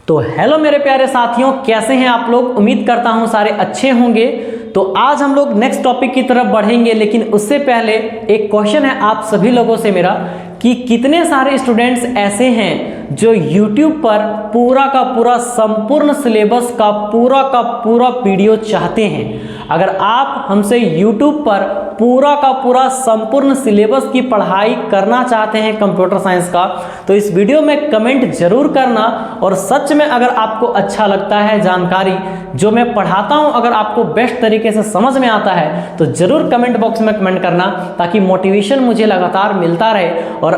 तो हेलो मेरे प्यारे साथियों, कैसे हैं आप लोग। उम्मीद करता हूं सारे अच्छे होंगे। तो आज हम लोग नेक्स्ट टॉपिक की तरफ बढ़ेंगे, लेकिन उससे पहले एक क्वेश्चन है आप सभी लोगों से मेरा कि कितने सारे स्टूडेंट्स ऐसे हैं जो YouTube पर पूरा का पूरा संपूर्ण सिलेबस का पूरा वीडियो चाहते हैं। अगर आप हमसे YouTube पर पूरा का पूरा संपूर्ण सिलेबस की पढ़ाई करना चाहते हैं कंप्यूटर साइंस का, तो इस वीडियो में कमेंट जरूर करना। और सच में अगर आपको अच्छा लगता है जानकारी जो मैं पढ़ाता हूं, अगर आपको बेस्ट तरीके से समझ में आता है तो जरूर कमेंट बॉक्स में कमेंट करना, ताकि मोटिवेशन मुझे लगातार मिलता रहे। और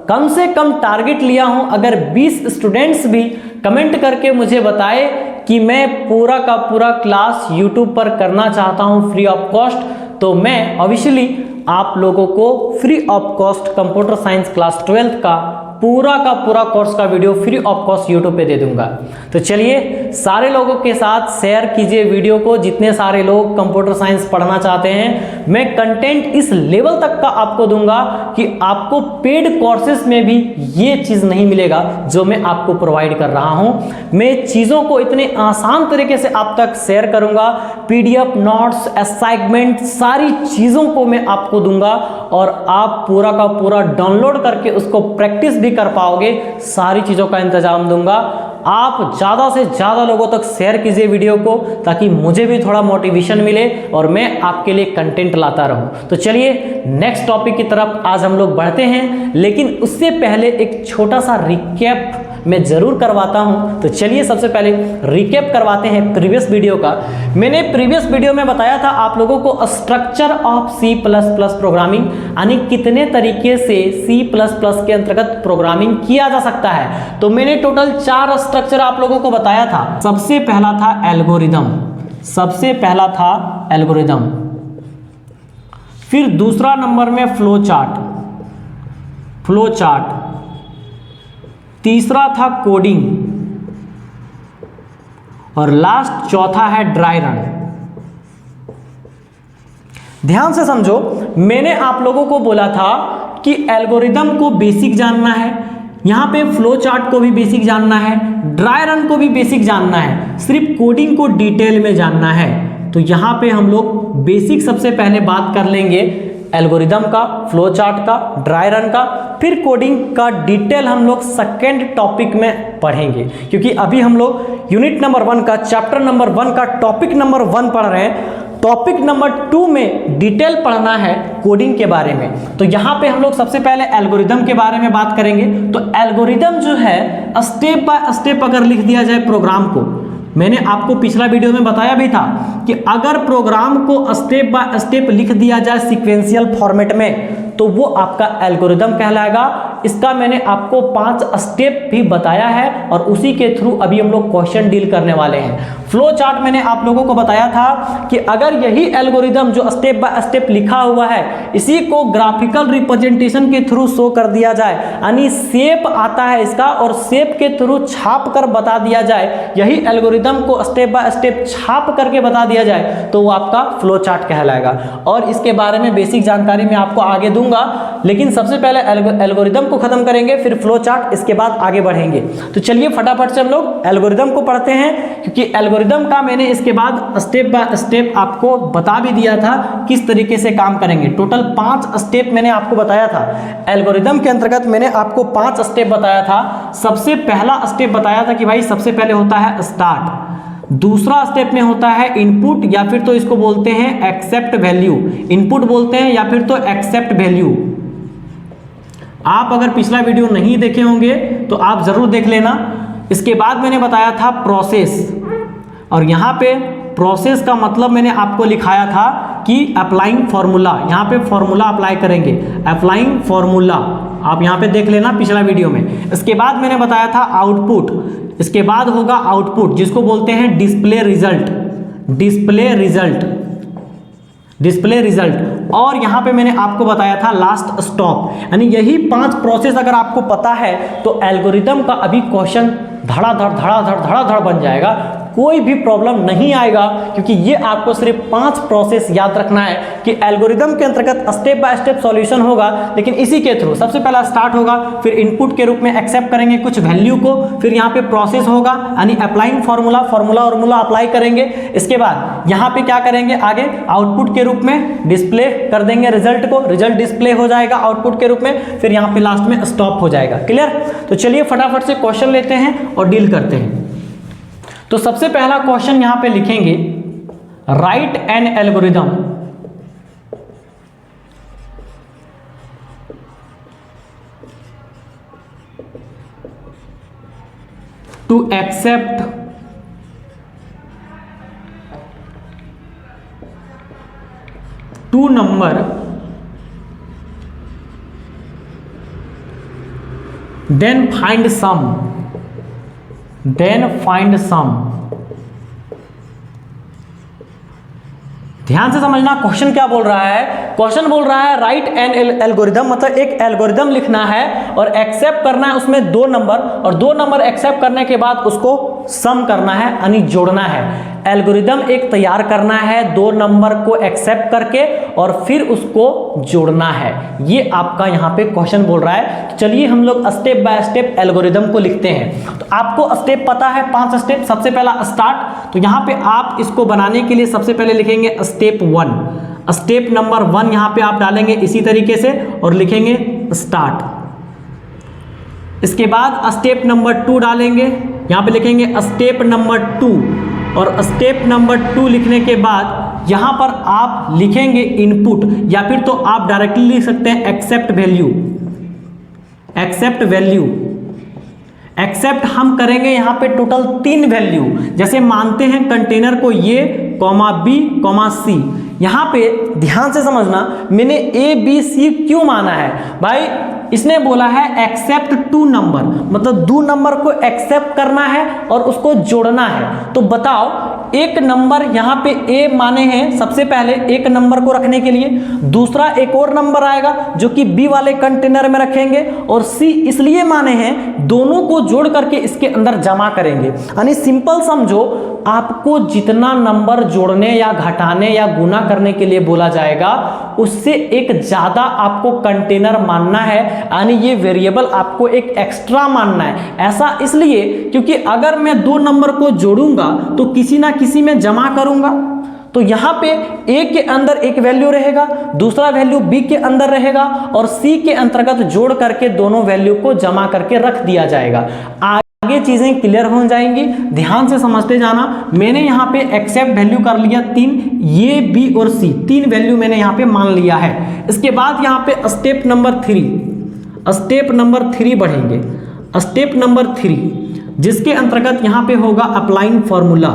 कम से कम टारगेट लिया हूं, अगर 20 स्टूडेंट्स भी कमेंट करके मुझे बताए कि मैं पूरा का पूरा क्लास YouTube पर करना चाहता हूं फ्री ऑफ कॉस्ट, तो मैं ऑब्वियसली आप लोगों को free of cost computer science class 12th का पूरा कोर्स का video free of cost YouTube पे दे दूंगा। तो चलिए सारे लोगों के साथ शेयर कीजिए वीडियो को, जितने सारे लोग कंप्यूटर साइंस पढ़ना चाहते हैं। मैं कंटेंट इस लेवल तक का आपको दूंगा कि आपको पेड कोर्सेज में भी ये चीज़ नहीं मिलेगा जो मैं आपको प्रोवाइड कर रहा हूं। मैं चीज़ों को इतने आसान तरीके से आप तक शेयर करूंगा, PDF नोट्स, असाइनमेंट, सारी चीज़ों को मैं आपको दूंगा और आप पूरा का पूरा डाउनलोड करके उसको प्रैक्टिस भी कर पाओगे। सारी चीज़ों का इंतजाम दूंगा। आप ज़्यादा से ज़्यादा लोगों तक शेयर कीजिए वीडियो को, ताकि मुझे भी थोड़ा मोटिवेशन मिले और मैं आपके लिए कंटेंट लाता रहूं। तो चलिए नेक्स्ट टॉपिक की तरफ आज हम लोग बढ़ते हैं, लेकिन उससे पहले एक छोटा सा रिकैप मैं जरूर करवाता हूं। तो चलिए सबसे पहले रिकैप करवाते हैं प्रीवियस वीडियो का। मैंने प्रीवियस वीडियो में बताया था आप लोगों को स्ट्रक्चर ऑफ C++ प्रोग्रामिंग, यानी कितने तरीके से C++ के अंतर्गत प्रोग्रामिंग किया जा सकता है। तो मैंने टोटल 4 स्ट्रक्चर आप लोगों को बताया था। सबसे पहला था एल्गोरिदम, फिर दूसरा नंबर में फ्लो चार्ट, तीसरा था कोडिंग और लास्ट चौथा है ड्राई रन। ध्यान से समझो, मैंने आप लोगों को बोला था कि एल्गोरिदम को बेसिक जानना है, यहां पे फ्लो चार्ट को भी बेसिक जानना है, ड्राई रन को भी बेसिक जानना है, सिर्फ कोडिंग को डिटेल में जानना है। तो यहां पे हम लोग बेसिक सबसे पहले बात कर लेंगे एल्गोरिदम का, फ्लो चार्ट का, ड्राई रन का, फिर कोडिंग का डिटेल हम लोग सेकेंड टॉपिक में पढ़ेंगे, क्योंकि अभी हम लोग यूनिट नंबर 1 का, चैप्टर नंबर 1 का टॉपिक नंबर 1 पढ़ रहे हैं। टॉपिक नंबर 2 में डिटेल पढ़ना है कोडिंग के बारे में। तो यहाँ पे हम लोग सबसे पहले एल्गोरिदम के बारे में बात करेंगे। तो एल्गोरिदम जो है स्टेप बाय स्टेप अगर लिख दिया जाए प्रोग्राम को, मैंने आपको पिछला वीडियो में बताया भी था कि अगर प्रोग्राम को स्टेप बाय स्टेप लिख दिया जाए सीक्वेंशियल फॉर्मेट में, तो वो आपका एल्गोरिदम कहलाएगा। इसका मैंने आपको 5 स्टेप भी बताया है और उसी के थ्रू अभी हम लोग क्वेश्चन डील करने वाले हैं। फ्लो चार्ट मैंने आप लोगों को बताया था कि अगर यही एल्गोरिदम जो स्टेप बाय स्टेप लिखा हुआ है, इसी को ग्राफिकल रिप्रेजेंटेशन के थ्रू शो कर दिया जाए, यानी शेप आता है इसका और शेप के थ्रू छाप कर बता दिया जाए, यही एल्गोरिदम को स्टेप बाय स्टेप छाप करके बता दिया जाए, तो वो आपका फ्लो चार्ट कहलाएगा। और इसके बारे में बेसिक जानकारी मैं आपको आगे दूंगा, लेकिन सबसे पहले एल्गोरिदम को खत्म करेंगे, फिर फ्लो चार्ट, इसके बाद आगे बढ़ेंगे। तो चलिए फटाफट से हम लोग एल्गोरिदम को पढ़ते हैं, क्योंकि एल्गोरिदम का मैंने इसके बाद स्टेप बाय स्टेप आपको बता भी दिया था किस तरीके से काम करेंगे। टोटल 5 स्टेप मैंने आपको बताया था। एल्गोरिदम के अंतर्गत मैंने आपको 5 स्टेप बताया था। सबसे पहला स्टेप बताया था कि भाई सबसे पहले होता है स्टार्ट, दूसरा स्टेप में होता है इनपुट, या फिर तो इसको बोलते हैं एक्सेप्ट वैल्यू, इनपुट बोलते हैं या फिर तो एक्सेप्ट वैल्यू। आप अगर पिछला वीडियो नहीं देखे होंगे तो आप जरूर देख लेना। इसके बाद मैंने बताया था प्रोसेस, और यहाँ पे प्रोसेस का मतलब मैंने आपको लिखाया था कि अप्लाइंग फॉर्मूला, यहाँ पे फॉर्मूला अप्लाई करेंगे, अप्लाइंग फॉर्मूला, आप यहाँ पे देख लेना पिछला वीडियो में। इसके बाद मैंने बताया था आउटपुट, इसके बाद होगा आउटपुट जिसको बोलते हैं डिस्प्ले रिजल्ट, और यहाँ पे मैंने आपको बताया था लास्ट स्टॉप। यानी यही 5 प्रोसेस अगर आपको पता है तो एल्गोरिदम का अभी क्वेश्चन धड़ाधड़ बन जाएगा, कोई भी प्रॉब्लम नहीं आएगा, क्योंकि ये आपको सिर्फ 5 प्रोसेस याद रखना है कि एल्गोरिदम के अंतर्गत स्टेप बाय स्टेप सॉल्यूशन होगा, लेकिन इसी के थ्रू सबसे पहला स्टार्ट होगा, फिर इनपुट के रूप में एक्सेप्ट करेंगे कुछ वैल्यू को, फिर यहाँ पे प्रोसेस होगा यानी अप्लाइंग फॉर्मूला अप्लाई करेंगे। इसके बाद यहाँ पे क्या करेंगे, आगे आउटपुट के रूप में डिस्प्ले कर देंगे रिजल्ट को, रिजल्ट डिस्प्ले हो जाएगा आउटपुट के रूप में, फिर यहाँ पे लास्ट में स्टॉप हो जाएगा। क्लियर? तो चलिए फटाफट से क्वेश्चन लेते हैं और डील करते हैं। तो सबसे पहला क्वेश्चन यहां पे लिखेंगे, write an algorithm to accept two number then find sum. ध्यान से समझना क्वेश्चन क्या बोल रहा है। क्वेश्चन बोल रहा है राइट एन एल्गोरिदम, मतलब एक एल्गोरिदम लिखना है और एक्सेप्ट करना है उसमें 2 नंबर, और 2 नंबर एक्सेप्ट करने के बाद उसको सम करना है यानी जोड़ना है। एल्गोरिदम एक तैयार करना है 2 नंबर को एक्सेप्ट करके और फिर उसको जोड़ना है, ये आपका यहाँ पे क्वेश्चन बोल रहा है। तो चलिए हम लोग स्टेप बाय स्टेप एल्गोरिदम को लिखते हैं। तो आपको स्टेप पता है 5 स्टेप। सबसे पहला स्टार्ट, तो यहाँ पे आप इसको बनाने के लिए सबसे पहले लिखेंगे स्टेप 1। स्टेप नंबर 1 यहाँ पे आप डालेंगे इसी तरीके से और लिखेंगे स्टार्ट। इसके बाद स्टेप नंबर 2 डालेंगे, यहाँ पे लिखेंगे स्टेप नंबर 2, और स्टेप नंबर 2 लिखने के बाद यहाँ पर आप लिखेंगे इनपुट, या फिर तो आप डायरेक्टली लिख सकते हैं एक्सेप्ट वैल्यू। एक्सेप्ट हम करेंगे यहाँ पे टोटल 3 वैल्यू, जैसे मानते हैं कंटेनर को ये B, C। यहाँ पे ध्यान से समझना, मैंने A, B, C क्यों माना है भाई, इसने बोला है एक्सेप्ट 2 नंबर, मतलब 2 नंबर को एक्सेप्ट करना है और उसको जोड़ना है। तो बताओ, एक नंबर यहाँ पे A माने हैं सबसे पहले एक नंबर को रखने के लिए, दूसरा एक और नंबर आएगा जो कि B वाले कंटेनर में रखेंगे, और C इसलिए माने हैं दोनों को जोड़ करके इसके अंदर जमा करेंगे। यानी सिंपल समझो, आपको जितना नंबर जोड़ने या घटाने या गुना करने के लिए बोला जाएगा उससे एक ज्यादा आपको कंटेनर मानना है, यानी ये वेरिएबल आपको एक एक्स्ट्रा मानना है। ऐसा इसलिए क्योंकि अगर मैं 2 नंबर को जोड़ूंगा तो किसी ना किसी में जमा करूंगा, तो यहाँ पे A के अंदर एक वैल्यू रहेगा, दूसरा वैल्यू B के अंदर रहेगा, और C के अंतर्गत जोड़ करके दोनों वैल्यू को जमा करके रख दिया जाएगा। आगे चीजें क्लियर हो जाएंगी, ध्यान से समझते जाना। मैंने यहाँ पे एक्सेप्ट वैल्यू कर लिया 3, ये B और C 3 वैल्यू मैंने यहाँ पे मान लिया है। इसके बाद यहाँ पे स्टेप नंबर 3 बढ़ेंगे। स्टेप नंबर 3 जिसके अंतर्गत यहाँ पे होगा अप्लाइंग फॉर्मूला।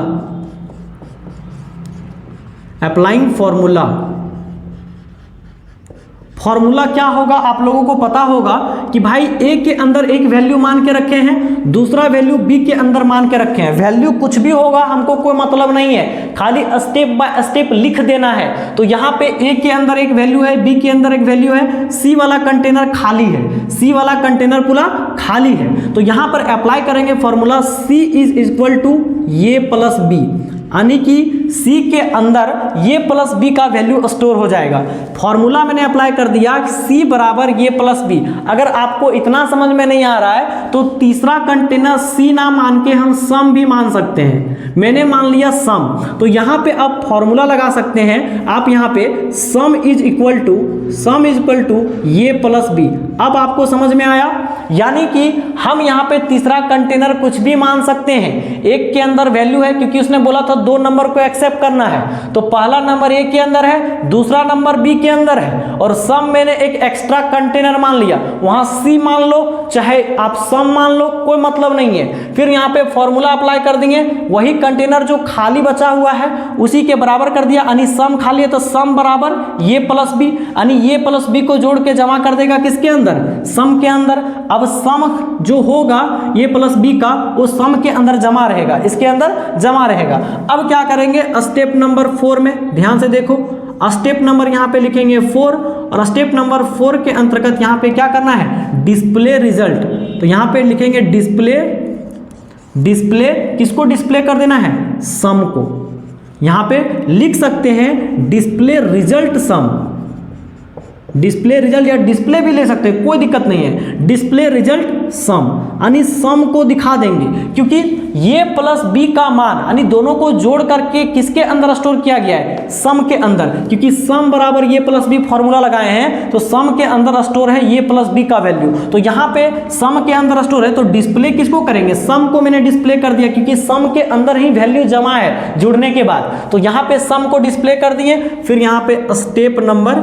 फॉर्मूला क्या होगा आप लोगों को पता होगा कि भाई A के अंदर एक वैल्यू मान के रखे हैं, दूसरा वैल्यू B के अंदर मान के रखे हैं। वैल्यू कुछ भी होगा हमको कोई मतलब नहीं है, खाली स्टेप बाय स्टेप लिख देना है। तो यहाँ पे A के अंदर एक वैल्यू है, B के अंदर एक वैल्यू है, C वाला कंटेनर खाली है, C वाला कंटेनर पूरा खाली है। तो यहाँ पर अप्लाई करेंगे formula C is equal to ये प्लस B, यानी कि C के अंदर ये प्लस B का वैल्यू स्टोर हो जाएगा। फॉर्मूला मैंने अप्लाई कर दिया C बराबर ये प्लस B। अगर आपको इतना समझ में नहीं आ रहा है तो तीसरा कंटेनर C ना मान के हम सम भी मान सकते हैं। मैंने मान लिया सम, तो यहाँ पे आप फॉर्मूला लगा सकते हैं। आप यहाँ पे सम इज इक्वल टू ये प्लस B। अब आपको समझ में आया, यानी कि हम यहाँ पे तीसरा कंटेनर कुछ भी मान सकते हैं। एक के अंदर वैल्यू है क्योंकि उसने बोला था 2 नंबर को एक्सेप्ट करना है, तो पहला नंबर A के अंदर है, दूसरा नंबर B के अंदर है, और सम मैंने एक एक्स्ट्रा कंटेनर मान लिया। वहां C मान लो चाहे आप सम मान लो, कोई मतलब नहीं है। फिर यहाँ पे फॉर्मूला अप्लाई कर देंगे, वही कंटेनर जो खाली बचा हुआ है उसी के बराबर कर दिया, यानी सम खाली है तो सम बराबर ये प्लस B, यानी ये प्लस B को जोड़ के जमा कर देगा किसके अंदर, सम के अंदर। अब सम जो होगा ये प्लस B का वो सम के अंदर जमा रहेगा, इसके अंदर जमा रहेगा। अब क्या करेंगे स्टेप नंबर 4 में, ध्यान से देखो, स्टेप नंबर यहाँ पे लिखेंगे 4, और स्टेप नंबर 4 के अंतर्गत यहाँ पे क्या करना है, डिस्प्ले रिजल्ट। तो यहाँ पे लिखेंगे डिस्प्ले डिस्प्ले किसको डिस्प्ले कर देना है, सम को। यहां पे लिख सकते हैं डिस्प्ले रिजल्ट सम, डिस्प्ले रिजल्ट या डिस्प्ले भी ले सकते हैं, कोई दिक्कत नहीं है। डिस्प्ले रिजल्ट सम यानी सम को दिखा देंगे, क्योंकि ये प्लस बी का मान यानी दोनों को जोड़ करके किसके अंदर स्टोर किया गया है, सम के अंदर। क्योंकि सम बराबर ये प्लस बी फॉर्मूला लगाए हैं, तो सम के अंदर स्टोर है ये प्लस बी का वैल्यू। तो यहाँ पे सम के अंदर स्टोर है, तो डिस्प्ले किसको करेंगे, सम को मैंने डिस्प्ले कर दिया, क्योंकि सम के अंदर ही वैल्यू जमा है जुड़ने के बाद। तो यहाँ पे सम को डिस्प्ले कर दिए। फिर यहाँ पे स्टेप नंबर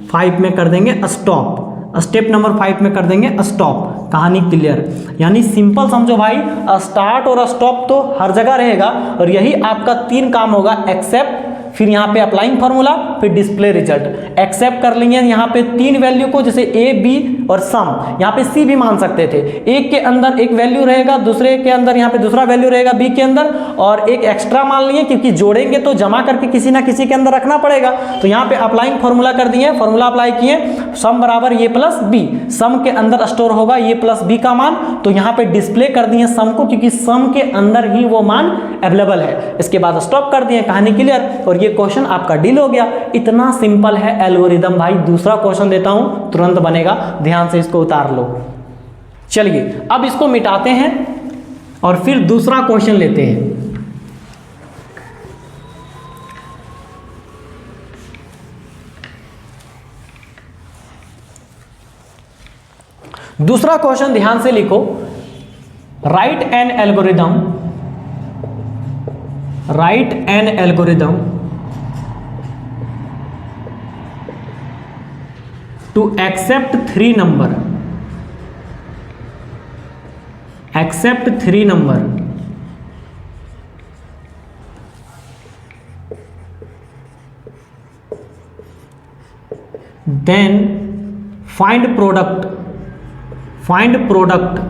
5 में कर देंगे स्टॉप, स्टेप नंबर 5 में कर देंगे स्टॉप। कहानी क्लियर। यानी सिंपल समझो भाई, स्टार्ट और स्टॉप तो हर जगह रहेगा, और यही आपका 3 काम होगा, एक्सेप्ट, फिर यहाँ पे अप्लाइंग फार्मूला, फिर डिस्प्ले रिजल्ट। एक्सेप्ट कर लेंगे यहाँ पे 3 वैल्यू को, जैसे ए बी और सम, यहाँ पे सी भी मान सकते थे। एक के अंदर एक वैल्यू रहेगा, दूसरे के अंदर यहाँ पे दूसरा वैल्यू रहेगा बी के अंदर, और एक एक्स्ट्रा मान लिए, क्योंकि जोड़ेंगे तो जमा करके किसी ना किसी के अंदर रखना पड़ेगा। तो यहाँ पे अप्लाइंग फार्मूला कर दिए, फार्मूला अप्लाई किए, सम बराबर ये प्लस बी, सम के अंदर स्टोर होगा ये प्लस बी का मान। तो यहाँ पे डिस्प्ले कर दिए सम को, क्योंकि सम के अंदर ही वो मान अवेलेबल है। इसके बाद स्टॉप कर दिए, कहानी क्लियर, और ये क्वेश्चन आपका डील हो गया। इतना सिंपल है एल्गोरिदम भाई। दूसरा क्वेश्चन देता हूं, तुरंत बनेगा, ध्यान से इसको उतार लो। चलिए अब इसको मिटाते हैं और फिर दूसरा क्वेश्चन लेते हैं। दूसरा क्वेश्चन ध्यान से लिखो, right an algorithm, right an algorithm to accept 3 number, accept 3 number, then find product, find product,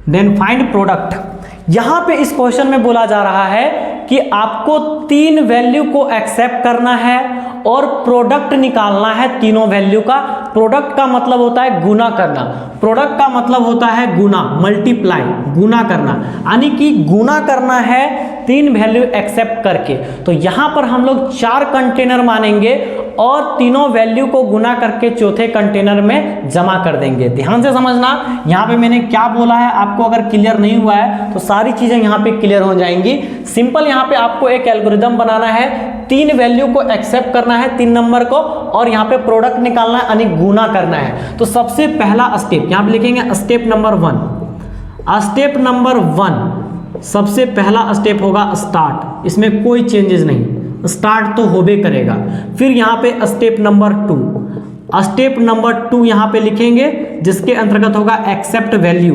then find product। यहां पे इस क्वेश्चन में बोला जा रहा है कि आपको 3 वैल्यू को एक्सेप्ट करना है और प्रोडक्ट निकालना है तीनों वैल्यू का। प्रोडक्ट का मतलब होता है गुना करना, प्रोडक्ट का मतलब होता है गुना, मल्टीप्लाई, गुना करना, यानी कि गुना करना है 3 वैल्यू एक्सेप्ट करके। तो यहां पर हम लोग 4 कंटेनर मानेंगे और तीनों वैल्यू को गुना करके चौथे कंटेनर में जमा कर देंगे। ध्यान से समझना, यहां पे मैंने क्या बोला है, आपको अगर क्लियर नहीं हुआ है तो सारी चीजें यहां पे क्लियर हो जाएंगी। सिंपल यहां पे आपको एक एल्गोरिदम बनाना है, 3 वैल्यू को एक्सेप्ट करना है 3 नंबर को, और यहां पे प्रोडक्ट निकालना है यानी गुना करना है। तो सबसे पहला स्टेप यहां पे लिखेंगे स्टेप नंबर 1। स्टेप नंबर 1 सबसे पहला स्टेप होगा स्टार्ट, इसमें कोई चेंजेस नहीं, स्टार्ट तो होबे करेगा। फिर यहाँ पे स्टेप नंबर 2, स्टेप नंबर 2 यहाँ पे लिखेंगे जिसके अंतर्गत होगा एक्सेप्ट वैल्यू,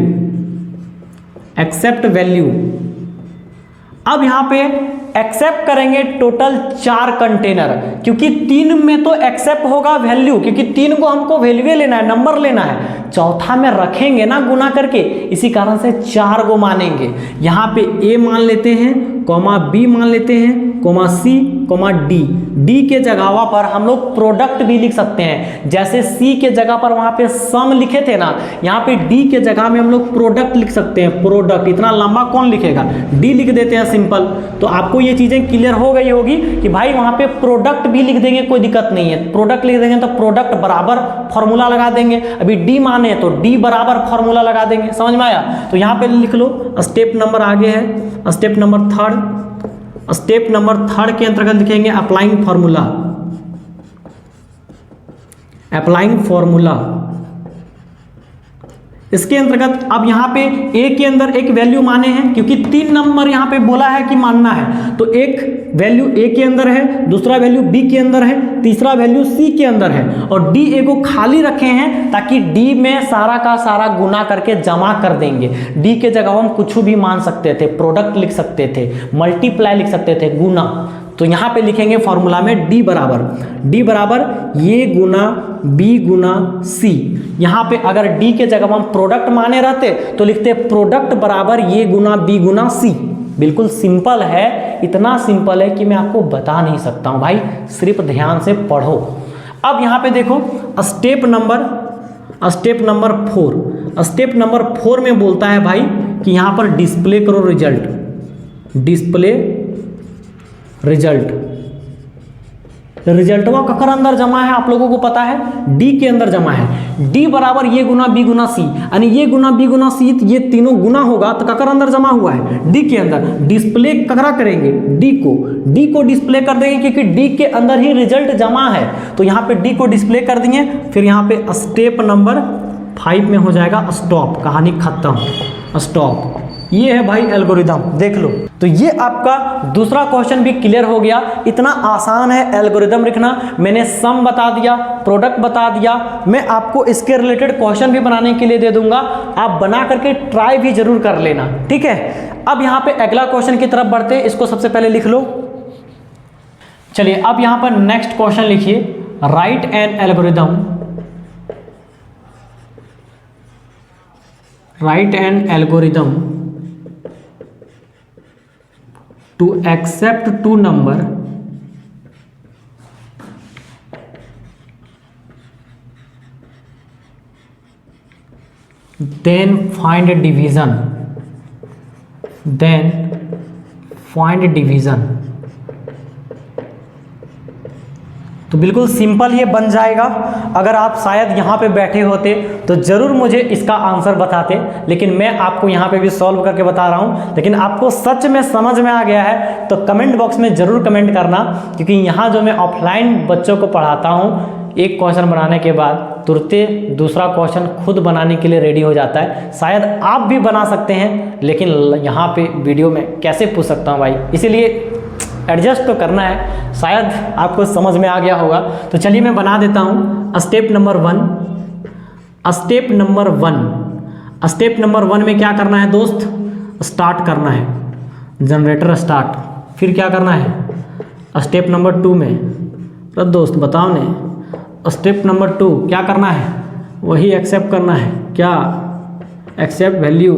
एक्सेप्ट वैल्यू। अब यहाँ पे एक्सेप्ट करेंगे टोटल 4 कंटेनर, क्योंकि 3 में तो एक्सेप्ट होगा वैल्यू, क्योंकि 3 को हमको वैल्यू लेना है, नंबर लेना है, चौथा में रखेंगे ना गुना करके, इसी कारण से 4 को मानेंगे। यहाँ पे ए मान लेते हैं, कॉमा बी मान लेते हैं, कॉमा सी, कॉमा डी। डी के जगह पर हम लोग प्रोडक्ट भी लिख सकते हैं, जैसे सी के जगह पर वहां पे सम लिखे थे ना, यहाँ पे डी के जगह में हम लोग प्रोडक्ट लिख सकते हैं। प्रोडक्ट इतना लंबा कौन लिखेगा, डी लिख देते हैं सिंपल। तो आपको ये चीजें क्लियर हो गई होगी कि भाई वहां पे प्रोडक्ट भी लिख देंगे, कोई दिक्कत नहीं है। प्रोडक्ट लिख देंगे तो प्रोडक्ट बराबर फॉर्मूला लगा देंगे, अभी डी माने तो डी बराबर फॉर्मूला लगा देंगे। समझ में आया? तो यहाँ पे लिख लो स्टेप नंबर आगे है, स्टेप नंबर 3। स्टेप नंबर 3 के अंतर्गत लिखेंगे अप्लाइंग फॉर्मूला, अप्लाइंग फॉर्मूला। इसके अंतर्गत अब यहाँ पे ए के अंदर एक वैल्यू माने हैं, क्योंकि 3 नंबर यहाँ पे बोला है कि मानना है, तो एक वैल्यू ए के अंदर है, दूसरा वैल्यू बी के अंदर है, तीसरा वैल्यू सी के अंदर है, और डी ए को खाली रखे हैं ताकि डी में सारा का सारा गुना करके जमा कर देंगे। डी के जगह हम कुछ भी मान सकते थे, प्रोडक्ट लिख सकते थे, मल्टीप्लाई लिख सकते थे, गुना। तो यहाँ पे लिखेंगे फॉर्मूला में डी बराबर ये गुना बी गुना सी। यहाँ पे अगर डी के जगह हम प्रोडक्ट माने रहते तो लिखते प्रोडक्ट बराबर ये गुना बी गुना सी। बिल्कुल सिंपल है, इतना सिंपल है कि मैं आपको बता नहीं सकता हूँ भाई, सिर्फ ध्यान से पढ़ो। अब यहाँ पे देखो स्टेप नंबर 4। स्टेप नंबर 4 में बोलता है भाई कि यहां पर डिस्प्ले करो रिजल्ट, डिस्प्ले रिजल्ट। रिजल्टवा ककर अंदर जमा है आप लोगों को पता है, डी के अंदर जमा है। डी बराबर ये गुना बी गुना सी, यानी ये गुना बी गुना सी, ये तीनों गुना होगा तो ककर अंदर जमा हुआ है, डी के अंदर। डिस्प्ले ककरा करेंगे, डी को डिस्प्ले कर देंगे क्योंकि डी के अंदर ही रिजल्ट जमा है। तो यहाँ पे डी को डिस्प्ले कर दिए, फिर यहाँ पे स्टेप नंबर 5 में हो जाएगा स्टॉप, कहानी खत्म, स्टॉप। ये है भाई एल्गोरिदम, देख लो। तो ये आपका दूसरा क्वेश्चन भी क्लियर हो गया। इतना आसान है एल्गोरिदम लिखना। मैंने सम बता दिया, प्रोडक्ट बता दिया, मैं आपको इसके रिलेटेड क्वेश्चन भी बनाने के लिए दे दूंगा, आप बना करके ट्राई भी जरूर कर लेना, ठीक है। अब यहाँ पे अगला क्वेश्चन की तरफ बढ़ते हैं, इसको सबसे पहले लिख लो। चलिए अब यहाँ पर नेक्स्ट क्वेश्चन लिखिए, right an algorithm, right an algorithm to accept two number then find division, then find division। तो बिल्कुल सिंपल ये बन जाएगा। अगर आप शायद यहाँ पे बैठे होते तो ज़रूर मुझे इसका आंसर बताते, लेकिन मैं आपको यहाँ पे भी सॉल्व करके बता रहा हूँ। लेकिन आपको सच में समझ में आ गया है तो कमेंट बॉक्स में ज़रूर कमेंट करना, क्योंकि यहाँ जो मैं ऑफलाइन बच्चों को पढ़ाता हूँ, एक क्वेश्चन बनाने के बाद तुरंत दूसरा क्वेश्चन खुद बनाने के लिए रेडी हो जाता है। शायद आप भी बना सकते हैं, लेकिन यहाँ पे वीडियो में कैसे पूछ सकता हूँ भाई, इसीलिए एडजस्ट तो करना है। शायद आपको समझ में आ गया होगा। तो चलिए मैं बना देता हूँ step number 1। Step number 1, step number 1 में क्या करना है दोस्त, स्टार्ट करना है, जनरेटर स्टार्ट। फिर क्या करना है स्टेप नंबर 2 में, तो दोस्त बताओ ने, स्टेप नंबर 2 क्या करना है, वही एक्सेप्ट करना है। क्या एक्सेप्ट वैल्यू,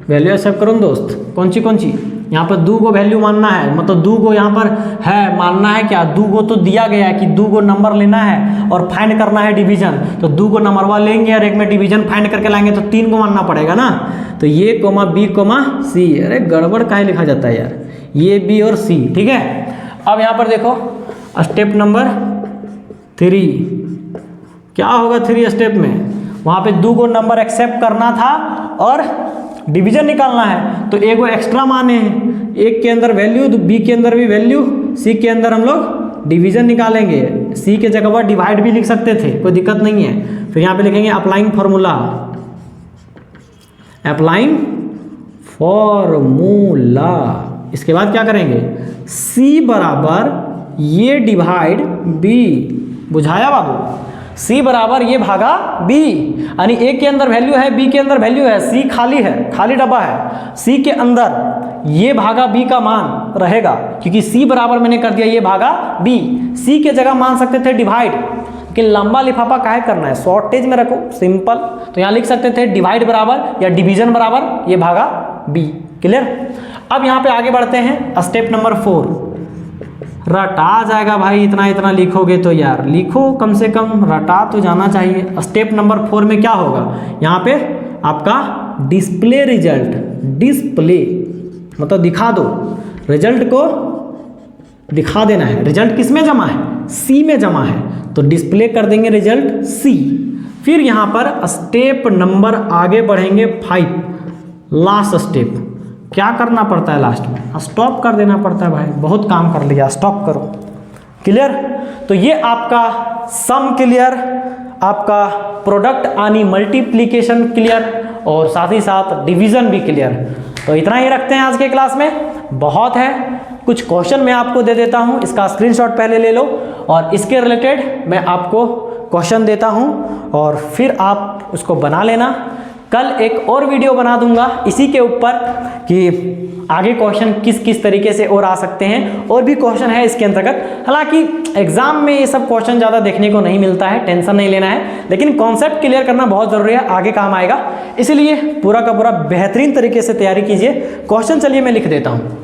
वैल्यू एक्सेप्ट करो दोस्त। कौन सी यहाँ पर 2 को वैल्यू मानना है, मतलब 2 को यहाँ पर है मानना है। क्या 2 को तो दिया गया है कि 2 को नंबर लेना है और फाइंड करना है डिवीजन, तो 2 को नंबरवा लेंगे और एक में डिवीजन फाइंड करके लाएंगे, तो 3 को मानना पड़ेगा ना। तो ये कोमा बी कोमा सी, अरे गड़बड़ काहे लिखा जाता है यार, ये बी और सी, ठीक है। अब यहाँ पर देखो स्टेप नंबर 3 क्या होगा, 3 स्टेप में वहाँ पे 2 को नंबर एक्सेप्ट करना था और डिवीजन निकालना है। तो एक वो एक्स्ट्रा माने हैं, एक के अंदर वैल्यू, बी के अंदर भी वैल्यू, सी के अंदर हम लोग डिवीजन निकालेंगे। सी के जगह पर डिवाइड भी लिख सकते थे, कोई दिक्कत नहीं है। फिर यहाँ पे लिखेंगे अप्लाइंग फॉर्मूला, अप्लाइंग फॉर्मूला। इसके बाद क्या करेंगे, सी बराबर ये डिवाइड बी, बुझाया बाबू, सी बराबर ये भागा बी, यानी ए के अंदर वैल्यू है, बी के अंदर वैल्यू है, सी खाली है, खाली डब्बा है। सी के अंदर ये भागा बी का मान रहेगा, क्योंकि सी बराबर मैंने कर दिया ये भागा बी। सी के जगह मान सकते थे डिवाइड, कि लंबा लिफाफा काहे करना है, शॉर्टेज में रखो, सिंपल। तो यहाँ लिख सकते थे डिवाइड बराबर या डिवीजन बराबर ये भागा बी। क्लियर। अब यहाँ पे आगे बढ़ते हैं स्टेप नंबर 4। रटा जाएगा भाई, इतना इतना लिखोगे तो यार, लिखो कम से कम, रटा तो जाना चाहिए। स्टेप नंबर 4 में क्या होगा, यहाँ पे आपका डिस्प्ले रिजल्ट, डिस्प्ले मतलब दिखा दो, रिजल्ट को दिखा देना है। रिजल्ट किस में जमा है, सी में जमा है, तो डिस्प्ले कर देंगे रिजल्ट सी। फिर यहाँ पर स्टेप नंबर आगे बढ़ेंगे 5, लास्ट स्टेप। क्या करना पड़ता है लास्ट में, स्टॉप कर देना पड़ता है भाई, बहुत काम कर लिया, स्टॉप करो। क्लियर। तो ये आपका सम क्लियर, आपका प्रोडक्ट यानी मल्टीप्लिकेशन क्लियर, और साथ ही साथ डिवीजन भी क्लियर। तो इतना ही रखते हैं आज के क्लास में, बहुत है। कुछ क्वेश्चन मैं आपको दे देता हूं, इसका स्क्रीनशॉट पहले ले लो, और इसके रिलेटेड मैं आपको क्वेश्चन देता हूं और फिर आप उसको बना लेना। कल एक और वीडियो बना दूंगा इसी के ऊपर कि आगे क्वेश्चन किस किस तरीके से और आ सकते हैं, और भी क्वेश्चन है इसके अंतर्गत। हालांकि एग्जाम में ये सब क्वेश्चन ज़्यादा देखने को नहीं मिलता है, टेंशन नहीं लेना है, लेकिन कॉन्सेप्ट क्लियर करना बहुत ज़रूरी है, आगे काम आएगा। इसलिए पूरा का पूरा बेहतरीन तरीके से तैयारी कीजिए। क्वेश्चन चलिए मैं लिख देता हूँ।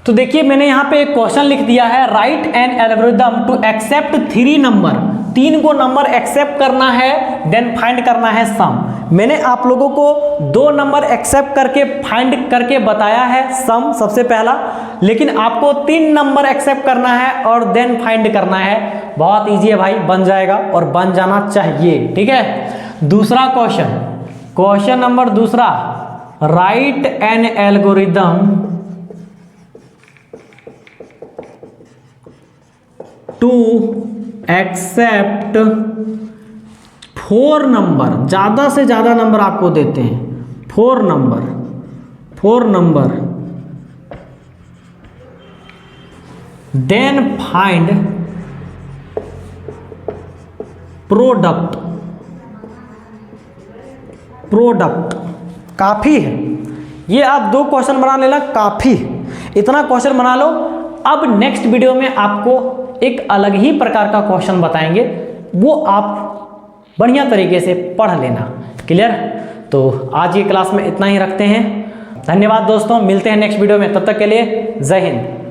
तो देखिए मैंने यहाँ पे एक क्वेश्चन लिख दिया है, write an algorithm to accept 3 number 3 को नंबर एक्सेप्ट करना है, देन फाइंड करना है सम। मैंने आप लोगों को 2 नंबर एक्सेप्ट करके फाइंड करके बताया है सम सबसे पहला, लेकिन आपको 3 नंबर एक्सेप्ट करना है और देन फाइंड करना है। बहुत इजी है भाई, बन जाएगा और बन जाना चाहिए, ठीक है। दूसरा क्वेश्चन नंबर दूसरा, write an algorithm to accept 4 number, ज्यादा से ज्यादा नंबर आपको देते हैं, 4 नंबर, देन फाइंड प्रोडक्ट। काफी है ये, आप 2 क्वेश्चन बना लेना, काफी, इतना क्वेश्चन बना लो। अब नेक्स्ट वीडियो में आपको एक अलग ही प्रकार का क्वेश्चन बताएंगे, वो आप बढ़िया तरीके से पढ़ लेना। क्लियर? तो आज की क्लास में इतना ही रखते हैं। धन्यवाद दोस्तों, मिलते हैं नेक्स्ट वीडियो में, तब तक के लिए जय हिंद।